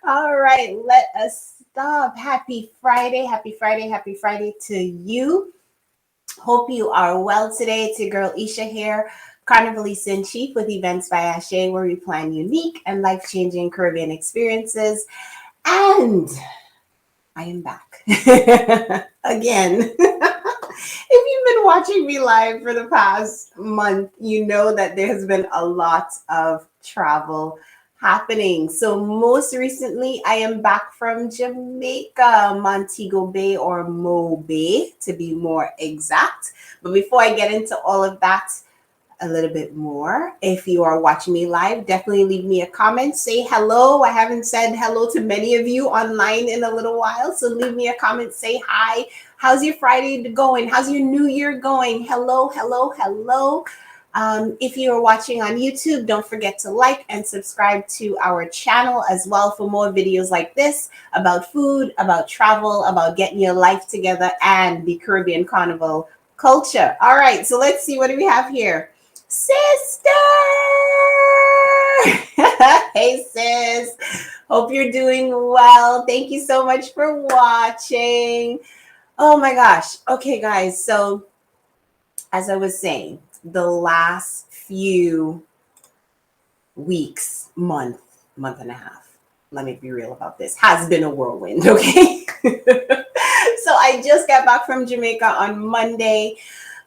All right, let us stop. Happy Friday, happy Friday, happy Friday to you. Hope you are well today. It's your girl Esha here, Carnivalista in Chief with Events by Ashe, where we plan unique and life changing Caribbean experiences. And I am back again. If you've been watching me live for the past month, you know that there has been a lot of travel happening. So, most recently, I am back from Jamaica, Montego Bay or Mo Bay to be more exact. But before I get into all of that, a little bit more. If you are watching me live, definitely leave me a comment. Say hello. I haven't said hello to many of you online in a little while. So leave me a comment. Say hi. How's your Friday going? How's your new year going? Hello, hello, hello. If you are watching on YouTube, don't forget to like and subscribe to our channel as well for more videos like this about food, about travel, about getting your life together and the Caribbean Carnival culture. All right, so let's see what do we have here. Sister! Hey, sis. Hope you're doing well. Thank you so much for watching. Oh my gosh. Okay, guys. So, as I was saying, the last few weeks, month and a half, let me be real about this, has been a whirlwind, okay? So, I just got back from Jamaica on Monday.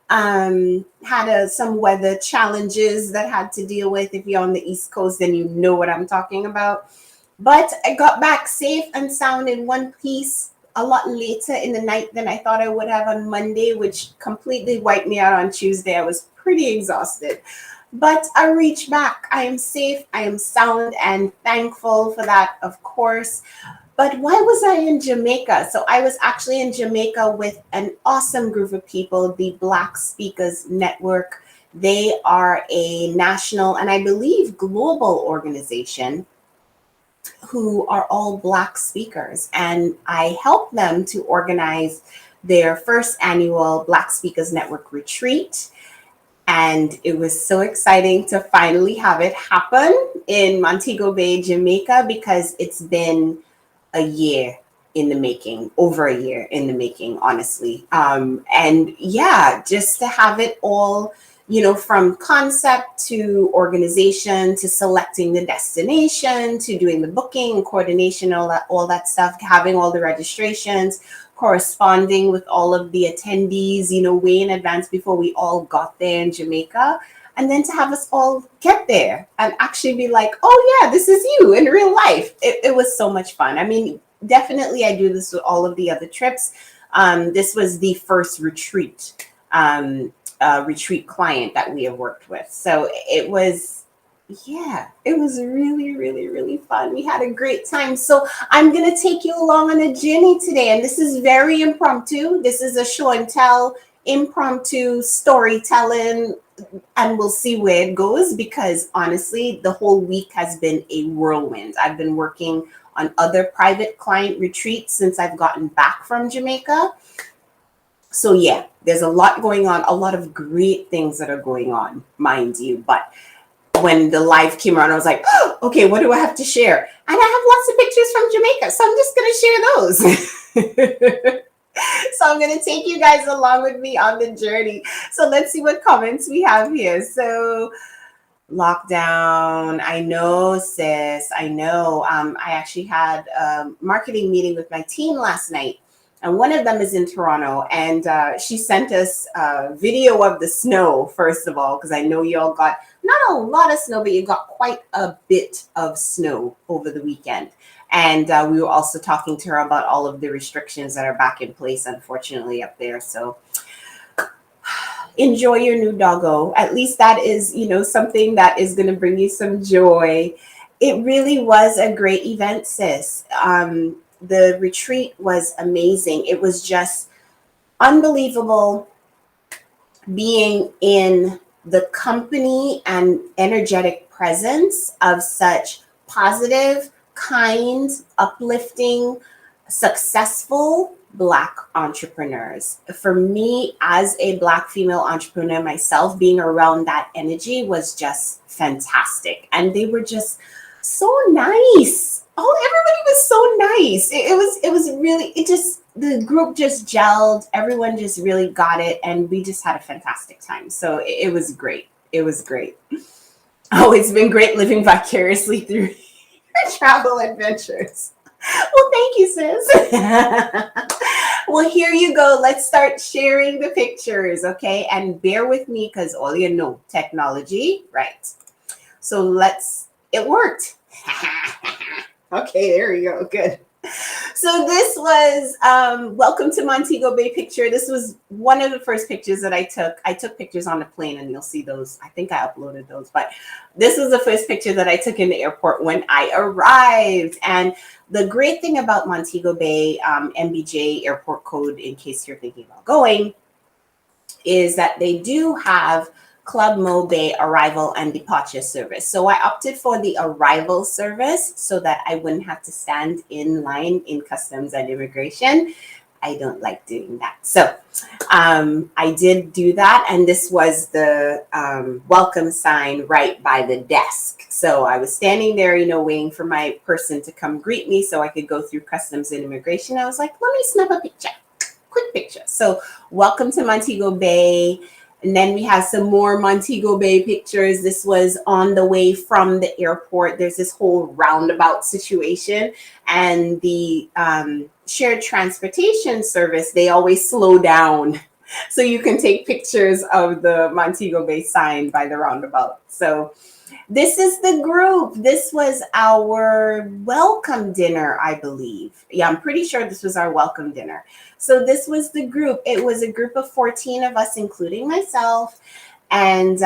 Had some weather challenges that had to deal with. If you're on the East Coast, then you know what I'm talking about. But I got back safe and sound in one piece a lot later in the night than I thought I would have on Monday, which completely wiped me out on Tuesday. I was pretty exhausted. But I reached back. I am safe, I am sound, and thankful for that, of course. But why was I in Jamaica? So I was actually in Jamaica with an awesome group of people, the Black Speakers Network. They are a national and I believe global organization who are all Black speakers. And I helped them to organize their first annual Black Speakers Network retreat. And it was so exciting to finally have it happen in Montego Bay, Jamaica, because it's been a year in the making, over a year in the making, honestly. And yeah, just to have it all, from concept to organization to selecting the destination to doing the booking and coordination, all that stuff, having all the registrations, corresponding with all of the attendees, way in advance before we all got there in Jamaica. And then to have us all get there and actually be like, oh, yeah, this is you in real life. It was so much fun. I mean, definitely I do this with all of the other trips. This was the first retreat client that we have worked with. So it was, yeah, it was really, really, really fun. We had a great time. So I'm going to take you along on a journey today. And this is very impromptu. This is a show and tell, impromptu storytelling, and we'll see where it goes because honestly, the whole week has been a whirlwind. I've been working on other private client retreats since I've gotten back from Jamaica. So yeah, there's a lot going on, a lot of great things that are going on, mind you. But when the live came around, I was like, oh, okay, what do I have to share? And I have lots of pictures from Jamaica, so I'm just going to share those. So I'm going to take you guys along with me on the journey. So let's see what comments we have here. So lockdown, I know, sis, I know. I actually had a marketing meeting with my team last night. And one of them is in Toronto. And she sent us a video of the snow, first of all, because I know y'all got not a lot of snow, but you got quite a bit of snow over the weekend. And we were also talking to her about all of the restrictions that are back in place, unfortunately, up there. So enjoy your new doggo. At least that is, something that is going to bring you some joy. It really was a great event, sis. The retreat was amazing. It was just unbelievable being in the company and energetic presence of such positive, kind, uplifting, successful Black entrepreneurs. For me, as a Black female entrepreneur myself, being around that energy was just fantastic. And they were just so nice. Oh, everybody nice. It was really, it just, the group just gelled. Everyone just really got it. And we just had a fantastic time. So it was great. It was great. Oh, it's been great living vicariously through your travel adventures. Well, thank you, sis. Well, here you go. Let's start sharing the pictures, okay? And bear with me because all you know, technology, right? So it worked. Okay, there you go. Good. So this was welcome to Montego Bay picture. This was one of the first pictures that I took. I took pictures on the plane and you'll see those. I think I uploaded those, but this was the first picture that I took in the airport when I arrived. And the great thing about Montego Bay MBJ airport code, in case you're thinking about going, is that they do have Club Mo Bay arrival and departure service. So I opted for the arrival service so that I wouldn't have to stand in line in customs and immigration. I don't like doing that. So I did do that. And this was the welcome sign right by the desk. So I was standing there, waiting for my person to come greet me so I could go through customs and immigration. I was like, let me snap a picture, quick picture. So welcome to Montego Bay. And then we have some more Montego Bay pictures. This was on the way from the airport. There's this whole roundabout situation. And the shared transportation service, they always slow down. So you can take pictures of the Montego Bay sign by the roundabout. So this is the group. This was our welcome dinner, I believe. Yeah, I'm pretty sure this was our welcome dinner. So this was the group. It was a group of 14 of us, including myself. And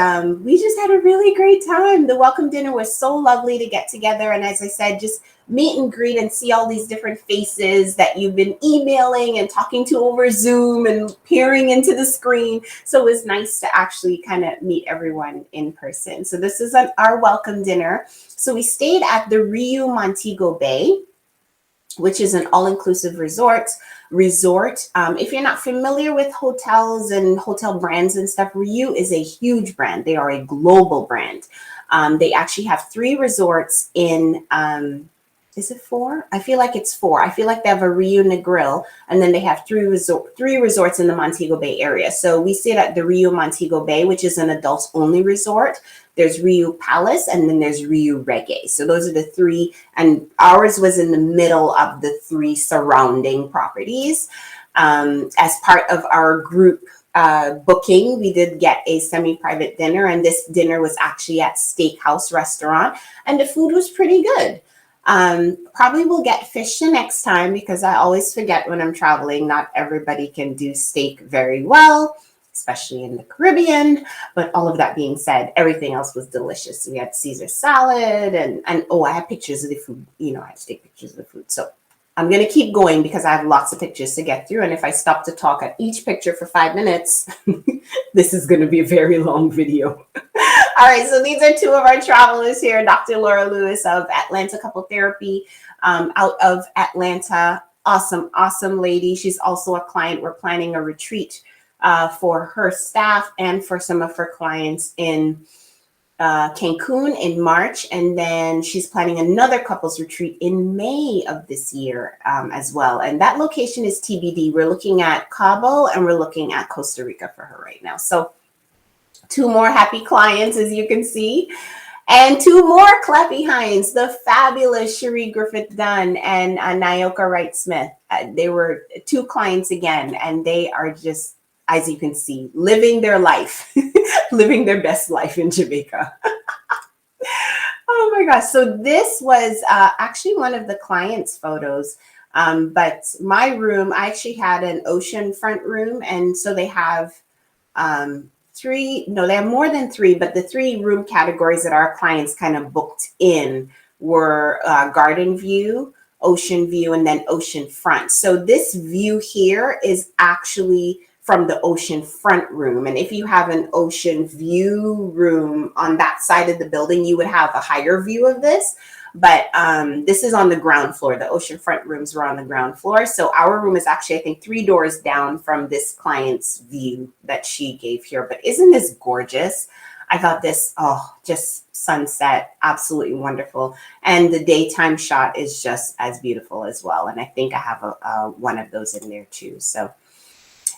we just had a really great time. The welcome dinner was so lovely to get together. And as I said, just meet and greet and see all these different faces that you've been emailing and talking to over Zoom and peering into the screen. So it was nice to actually kind of meet everyone in person. So this is our welcome dinner. So we stayed at the Rio Montego Bay, which is an all-inclusive resort. If you're not familiar with hotels and hotel brands and stuff, Rio is a huge brand. They are a global brand. They actually have 3 resorts in, is it 4? I feel like it's 4. I feel like they have a Rio Negril, and then they have 3 resorts in the Montego Bay area. So we stayed at the Rio Montego Bay, which is an adults-only resort. There's Rio Palace, and then there's Rio Reggae. So those are the 3, and ours was in the middle of the 3 surrounding properties. As part of our group booking, we did get a semi-private dinner, and this dinner was actually at Steakhouse Restaurant, and the food was pretty good. Probably will get fish the next time because I always forget when I'm traveling. Not everybody can do steak very well, especially in the Caribbean. But all of that being said, everything else was delicious. We had Caesar salad and I had pictures of the food. I had to take pictures of the food. So I'm going to keep going because I have lots of pictures to get through. And if I stop to talk at each picture for 5 minutes, this is going to be a very long video. All right, so these are 2 of our travelers here. Dr. Laura Lewis of Atlanta Couple Therapy out of Atlanta. Awesome, awesome lady. She's also a client. We're planning a retreat for her staff and for some of her clients in Cancun in March. And then she's planning another couples retreat in May of this year as well. And that location is TBD. We're looking at Cabo and we're looking at Costa Rica for her right now. So 2 more happy clients, as you can see. And 2 more clappy hinds, the fabulous Cherie Griffith-Dunn and Nyoka Wright-Smith. They were 2 clients again, and they are just, as you can see, living their life, living their best life in Jamaica. Oh my gosh. So this was actually one of the clients' photos. But my room, I actually had an ocean front room. And so they have they have more than 3, but the 3 room categories that our clients kind of booked in were garden view, ocean view, and then ocean front. So this view here is actually from the ocean front room. And if you have an ocean view room on that side of the building, you would have a higher view of this. But this is on the ground floor. The ocean front rooms were on the ground floor. So our room is actually, I think, 3 doors down from this client's view that she gave here. But isn't this gorgeous? I got this, oh, just sunset, absolutely wonderful. And the daytime shot is just as beautiful as well. And I think I have one of those in there too. So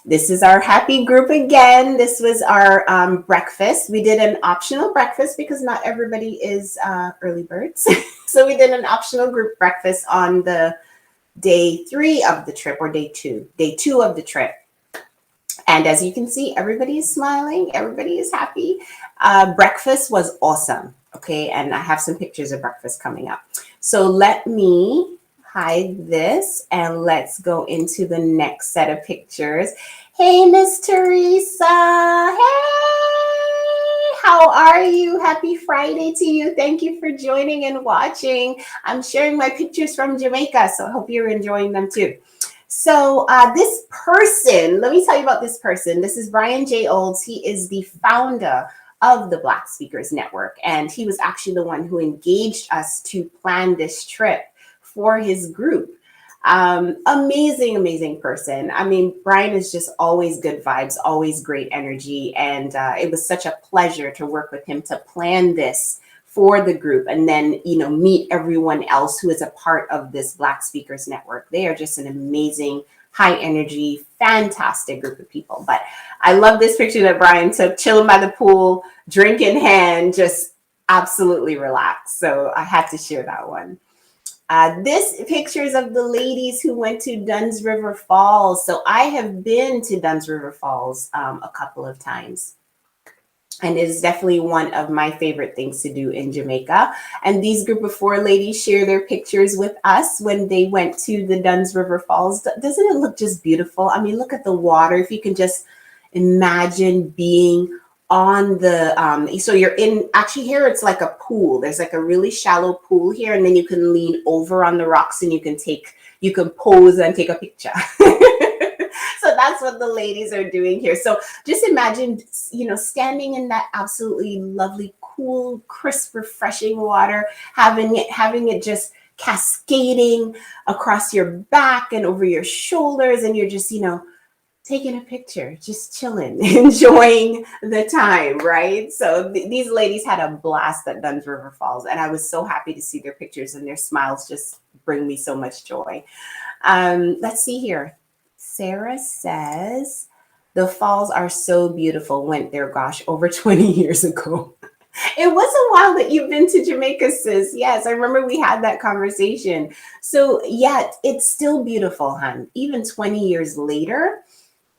this is our happy group again. This was our breakfast. We did an optional breakfast because not everybody is early birds. So we did an optional group breakfast on the day 3 of the trip, or day 2 of the trip. And as you can see, everybody is smiling. Everybody is happy. Breakfast was awesome. Okay. And I have some pictures of breakfast coming up. So let me hide this and let's go into the next set of pictures. Hey, Miss Teresa. Hey, how are you? Happy Friday to you. Thank you for joining and watching. I'm sharing my pictures from Jamaica, so I hope you're enjoying them too. So this person, let me tell you about this person. This is Brian J. Olds. He is the founder of the Black Speakers Network, and he was actually the one who engaged us to plan this trip for his group. Amazing, amazing person. I mean, Brian is just always good vibes, always great energy. And it was such a pleasure to work with him to plan this for the group and then, you know, meet everyone else who is a part of this Black Speakers Network. They are just an amazing, high energy, fantastic group of people. But I love this picture that Brian took, chilling by the pool, drink in hand, just absolutely relaxed. So I had to share that one. This pictures of the ladies who went to Dunn's River Falls. So I have been to Dunn's River Falls a couple of times. And it is definitely one of my favorite things to do in Jamaica. And these group of 4 ladies share their pictures with us when they went to the Dunn's River Falls. Doesn't it look just beautiful? I mean, look at the water. If you can just imagine being on the, so you're in, actually here it's like a pool. There's like a really shallow pool here, and then you can lean over on the rocks and you can pose and take a picture. So that's what the ladies are doing here. So just imagine, you know, standing in that absolutely lovely, cool, crisp, refreshing water, having it just cascading across your back and over your shoulders, and you're just, you know, taking a picture, just chilling, enjoying the time, right? So these ladies had a blast at Dunn's River Falls, and I was so happy to see their pictures, and their smiles just bring me so much joy. Let's see here. Sarah says, the falls are so beautiful. Went there, gosh, over 20 years ago. It was a while that you've been to Jamaica, sis. Yes, I remember we had that conversation. So yeah, it's still beautiful, hon. Even 20 years later,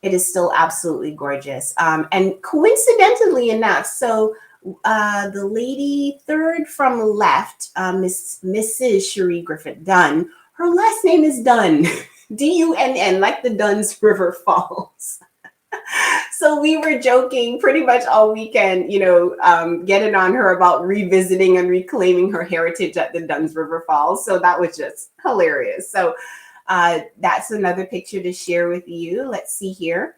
it is still absolutely gorgeous. And coincidentally enough, so the lady 3rd from left, Mrs. Cherie Griffith Dunn, her last name is Dunn, D-U-N-N, like the Dunn's River Falls. So we were joking pretty much all weekend, you know, getting on her about revisiting and reclaiming her heritage at the Dunn's River Falls. So that was just hilarious. So that's another picture to share with you. Let's see here.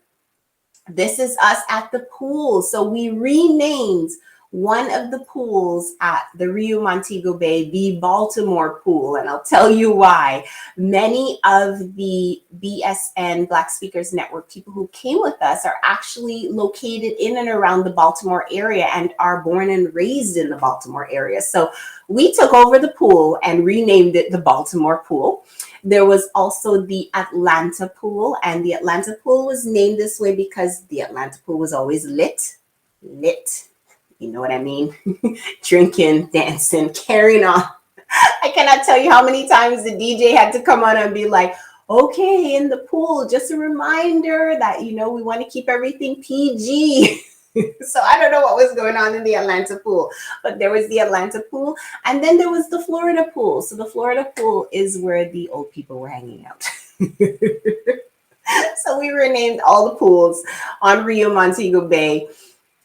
This is us at the pool. So we renamed one of the pools at the Rio Montego Bay the Baltimore pool, and I'll tell you why. Many of the BSN Black Speakers Network people who came with us are actually located in and around the Baltimore area and are born and raised in the Baltimore area. So we took over the pool and renamed it the Baltimore pool. There was also the Atlanta pool, and the Atlanta pool was named this way because the Atlanta pool was always lit. You know what I mean? Drinking, dancing, carrying on. I cannot tell you how many times the DJ had to come on and be like, okay, in the pool, just a reminder that, you know, we want to keep everything PG. So I don't know what was going on in the Atlanta pool, but there was the Atlanta pool, and then there was the Florida pool. So the Florida pool is where the old people were hanging out. So we renamed all the pools on Rio Montego Bay.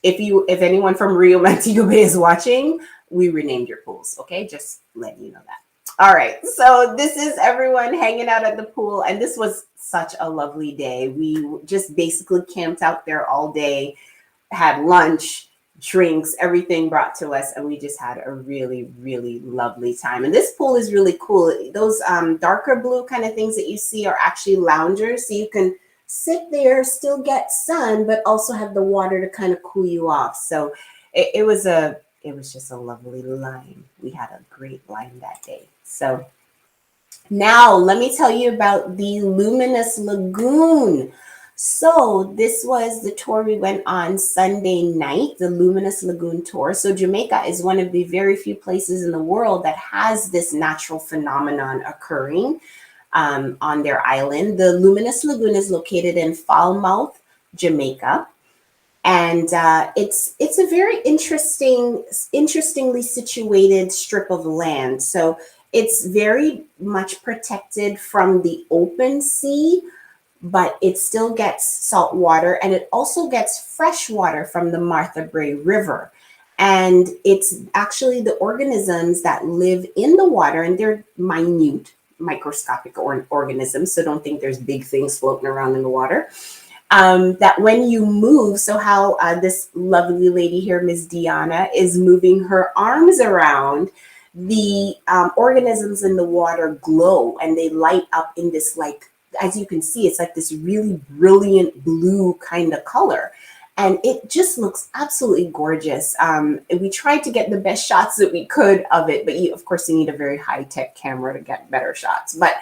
If anyone from Rio Montego Bay is watching, we renamed your pools. Okay, just letting you know that. All right, so this is everyone hanging out at the pool, and this was such a lovely day. We just basically camped out there all day, had lunch, drinks, everything brought to us, and we just had a really, really lovely time. And this pool is really cool. Those darker blue kind of things that you see are actually loungers, so you can sit there, still get sun, but also have the water to kind of cool you off. So it was just a lovely line. We had a great line that day. So now let me tell you about the Luminous Lagoon. So this was the tour we went on Sunday night, the Luminous Lagoon tour. So Jamaica is one of the very few places in the world that has this natural phenomenon occurring on their island. The Luminous Lagoon is located in Falmouth, Jamaica, and it's a very interestingly situated strip of land. So it's very much protected from the open sea, but it still gets salt water, and it also gets fresh water from the Martha Brae River. And it's actually the organisms that live in the water, and they're minute, microscopic organisms. So don't think there's big things floating around in the water. That when you move, so how this lovely lady here, Miss Diana, is moving her arms around, the organisms in the water glow and they light up in this, like, as you can see, it's like this really brilliant blue kind of color. And it just looks absolutely gorgeous. And we tried to get the best shots that we could of it, but of course, you need a very high-tech camera to get better shots. But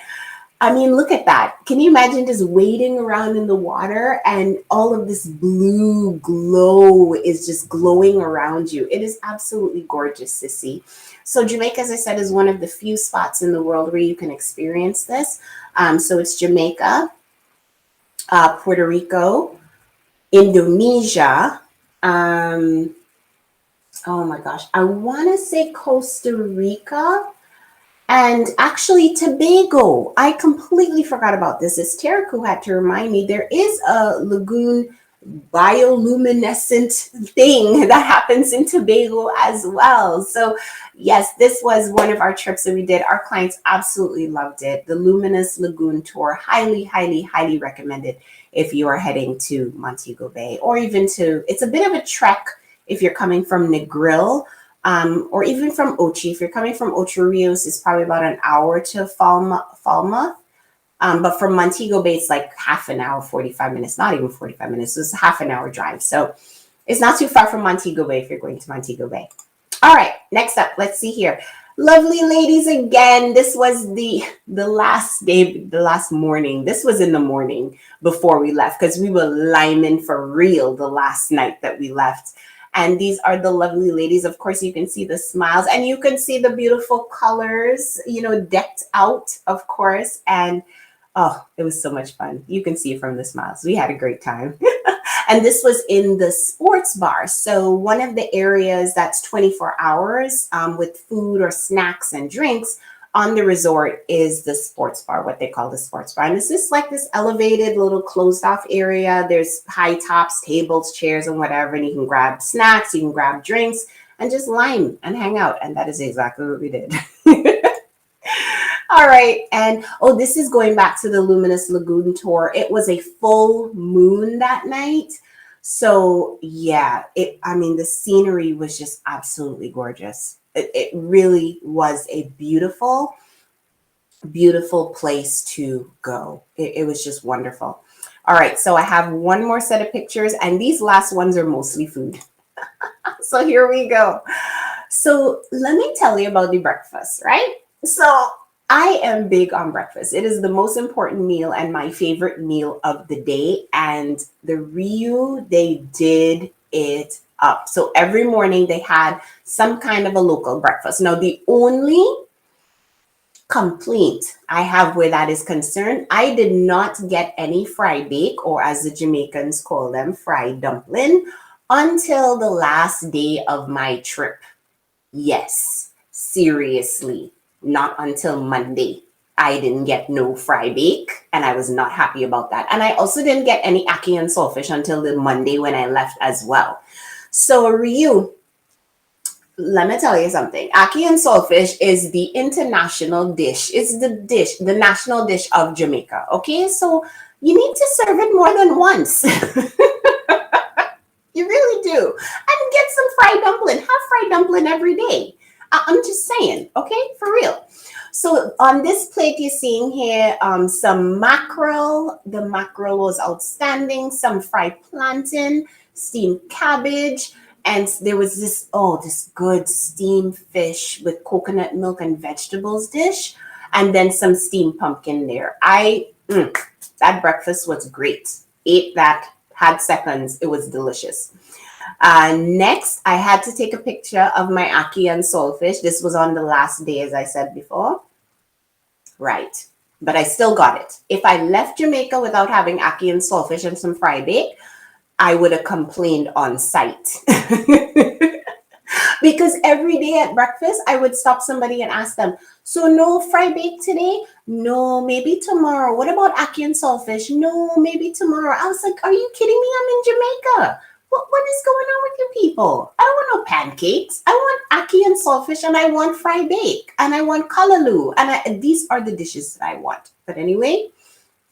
I mean, look at that. Can you imagine just wading around in the water and all of this blue glow is just glowing around you? It is absolutely gorgeous to see. So Jamaica, as I said, is one of the few spots in the world where you can experience this. So it's Jamaica, Puerto Rico, Indonesia. Oh my gosh, I want to say Costa Rica. And actually, Tobago. I completely forgot about this. It's Tarek who had to remind me. There is a lagoon bioluminescent thing that happens in Tobago as well. So yes, this was one of our trips that we did. Our clients absolutely loved it. The Luminous Lagoon tour, highly, highly, highly recommended if you are heading to Montego Bay, or even it's a bit of a trek if you're coming from Negril. Or even from Ochi. If you're coming from Ocho Rios, it's probably about an hour to Falmouth. But from Montego Bay, it's like half an hour, 45 minutes, not even 45 minutes. So it's a half an hour drive. So it's not too far from Montego Bay if you're going to Montego Bay. All right, next up, let's see here. Lovely ladies again. This was the last day, the last morning. This was in the morning before we left because we were liming for real the last night that we left. And these are the lovely ladies. Of course, you can see the smiles and you can see the beautiful colors, decked out, of course. And oh, it was so much fun. You can see from the smiles. We had a great time. And this was in the sports bar. So one of the areas that's 24 hours with food or snacks and drinks on the resort is the sports bar, what they call the sports bar. And it's just like this elevated little closed off area. There's high tops, tables, chairs, and whatever. And you can grab snacks, you can grab drinks, and just lime and hang out. And that is exactly what we did. All right. And this is going back to the Luminous Lagoon tour. It was a full moon that night. So yeah, the scenery was just absolutely gorgeous. It really was a beautiful, beautiful place to go. It was just wonderful. All right, so I have one more set of pictures, and these last ones are mostly food. So here we go. So let me tell you about the breakfast, right? So I am big on breakfast. It is the most important meal and my favorite meal of the day. And the Rio, they did it up. So every morning they had some kind of a local breakfast. Now, the only complaint I have where that is concerned, I did not get any fried bake, or as the Jamaicans call them, fried dumpling, until the last day of my trip. Yes, seriously, not until Monday. I didn't get no fry bake, and I was not happy about that. And I also didn't get any ackee and saltfish until the Monday when I left as well. So Ryu, let me tell you something. Ackee and saltfish is the international dish. It's the national dish of Jamaica. Okay, so you need to serve it more than once. You really do. And get some fried dumpling. Have fried dumpling every day. I'm just saying, okay, for real. So on this plate you're seeing here, some mackerel. The mackerel was outstanding. Some fried plantain, steamed cabbage, And there was this good steamed fish with coconut milk and vegetables dish, and then some steamed pumpkin there. That breakfast was great. Ate that, had seconds. It was delicious. Next, I had to take a picture of my ackee and saltfish. This was on the last day, as I said before. Right. But I still got it. If I left Jamaica without having ackee and saltfish and some fry bake, I would have complained on site. Because every day at breakfast, I would stop somebody and ask them, so no fry bake today? No, maybe tomorrow. What about ackee and saltfish? No, maybe tomorrow. I was like, are you kidding me? I'm in Jamaica. What is going on with you people? I don't want no pancakes. I want ackee and saltfish, and I want fry bake, and I want kalaloo. And these are the dishes that I want. But anyway,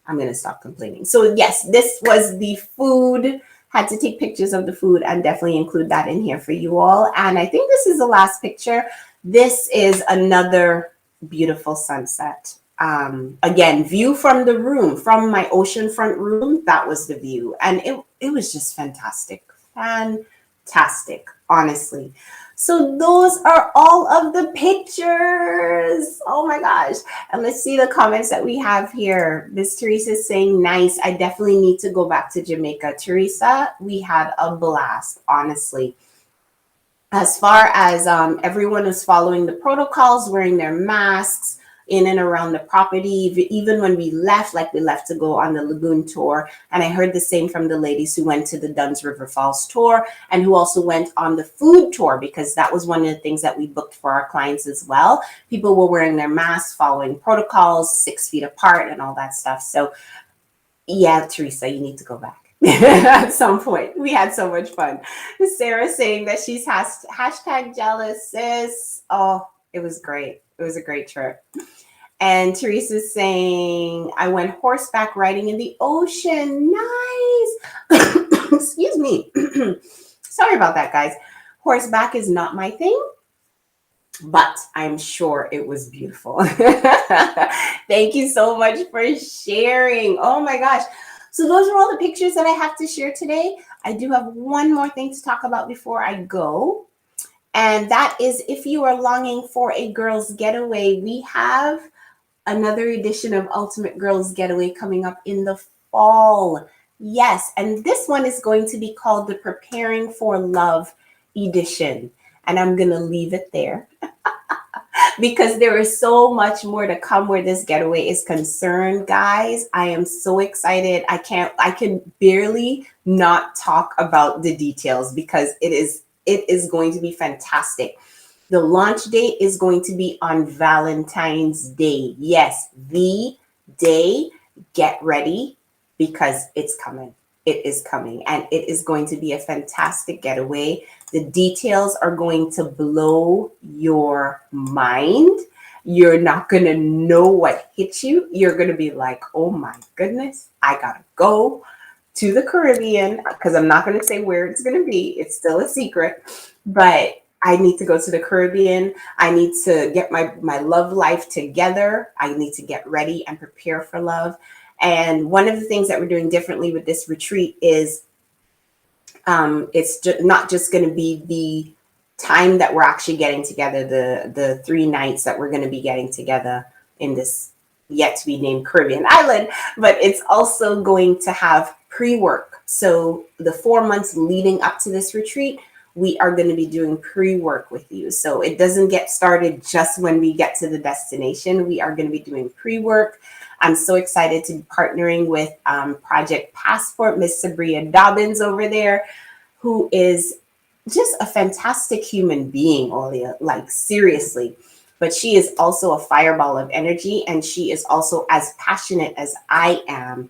I'm going to stop complaining. So yes, this was the food. Had to take pictures of the food and definitely include that in here for you all. And I think this is the last picture. This is another beautiful sunset. Again, view from the room, from my oceanfront room. That was the view. And it was just fantastic. Fantastic, honestly. So those are all of the pictures. Oh my gosh. And let's see the comments that we have here. Miss Teresa is saying, nice. I definitely need to go back to Jamaica. Teresa, we had a blast, honestly. As far as everyone was following the protocols, wearing their masks in and around the property, even when we left, like we left to go on the lagoon tour. And I heard the same from the ladies who went to the Dunn's River Falls tour and who also went on the food tour, because that was one of the things that we booked for our clients as well. People were wearing their masks, following protocols, 6 feet apart and all that stuff. So yeah, Teresa, you need to go back. At some point. We had so much fun. Sarah saying that she's hashtag jealous, sis. Oh, it was great. It was a great trip. And Teresa's saying, I went horseback riding in the ocean. Nice. Excuse me. Sorry about that, guys. Horseback is not my thing, but I'm sure it was beautiful. Thank you so much for sharing. Oh my gosh. So those are all the pictures that I have to share today. I do have one more thing to talk about before I go. And that is, if you are longing for a girls getaway, we have another edition of Ultimate Girls Getaway coming up in the fall. Yes, and this one is going to be called the Preparing for Love edition. And I'm going to leave it there because there is so much more to come where this getaway is concerned, guys. I am so excited. I can barely not talk about the details because it is going to be fantastic. The launch date is going to be on Valentine's Day. Yes, the day. Get ready because it's coming. It is coming, and it is going to be a fantastic getaway. The details are going to blow your mind. You're not going to know what hit you. You're going to be like, oh my goodness, I got to go to the Caribbean, because I'm not going to say where it's going to be. It's still a secret, but I need to go to the Caribbean. I need to get my love life together. I need to get ready and prepare for love. And one of the things that we're doing differently with this retreat is it's not just going to be the time that we're actually getting together, the 3 nights that we're going to be getting together in this yet to be named Caribbean island, but it's also going to have pre-work. So the 4 months leading up to this retreat, we are going to be doing pre-work with you. So it doesn't get started just when we get to the destination. We are going to be doing pre-work. I'm so excited to be partnering with Project Passport, Miss Sabria Dobbins over there, who is just a fantastic human being, Olia, like seriously. But she is also a fireball of energy, and she is also as passionate as I am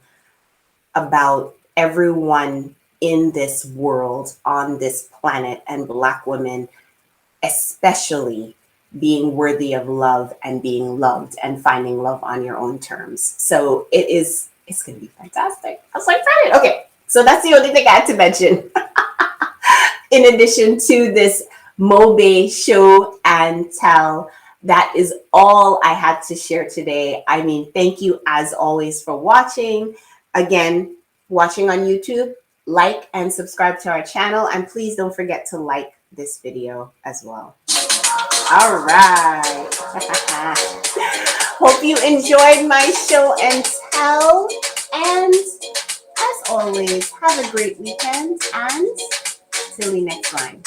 about everyone in this world, on this planet, and Black women, especially being worthy of love and being loved and finding love on your own terms. So it's going to be fantastic. I'm so excited. Okay, so that's the only thing I had to mention. In addition to this Mobe show and tell, that is all I had to share today. I mean, thank you as always for watching. Again, watching on YouTube, like and subscribe to our channel. And please don't forget to like this video as well. All right. Hope you enjoyed my show and tell. And as always, have a great weekend. And till the next time.